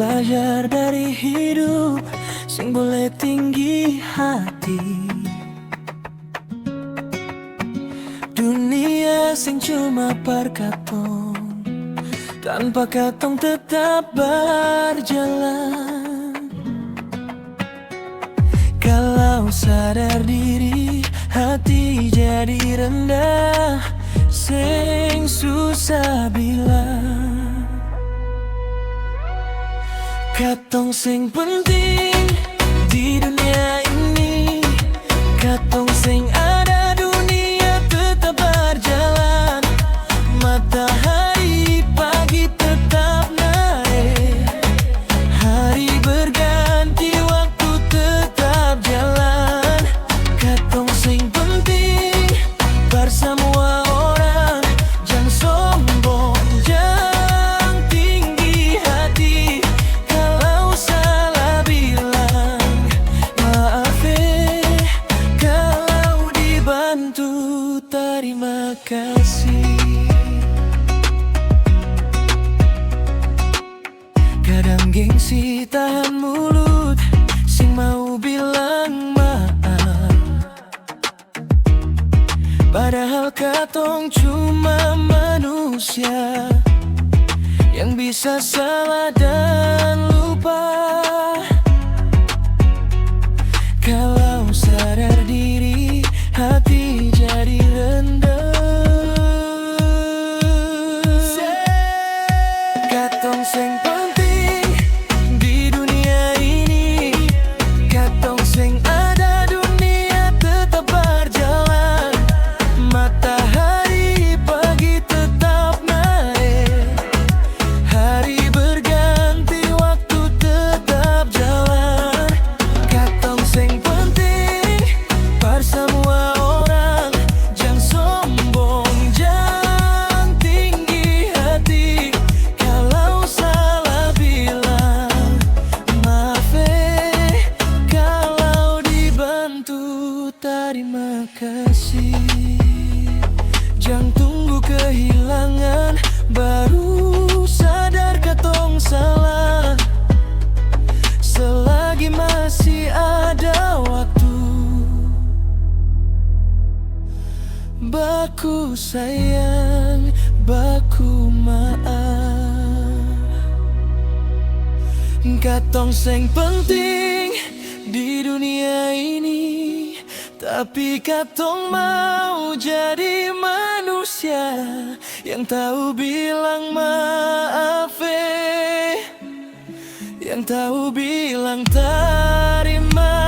belajar dari hidup sing boleh tinggi hati. Dunia sing cuma perkatong, tanpa katong tetap berjalan. Kalau sadar diri, hati jadi rendah, sing susah bilang. Katong sing penting di dunia ini, katong sing ada dunia tetap berjalan. Matahari pagi tetap naik, hari berganti waktu tetap jalan. Katong sing penting bersama orang, jangan sombong, jangan tinggi hati. Kalau salah bilang maaf, kalau dibantu terima kasih. Kadang gengsi tahan mulut, sing mau bilang maaf, padahal katong cuma manusia yang bisa salah dan lupa. Kalau sadar diri, hati jadi rendah. Katong sing penting di dunia ini, katong sing ada dunia tetap berjalan. Matahari pagi tetap naik, hari berganti waktu tetap jalan. Katong sing penting bersama orang, jangan sombong, jangan tinggi hati. Kalau salah bilang maaf, kalau dibantu terima kasih. Jangan tunggu kehilangan baru sadar katong salah. Selagi masih ada waktu, baku sayang, baku maaf. Katong sing penting di dunia ini, tapi katong mau jadi manusia yang tahu bilang maaf, yang tahu bilang terima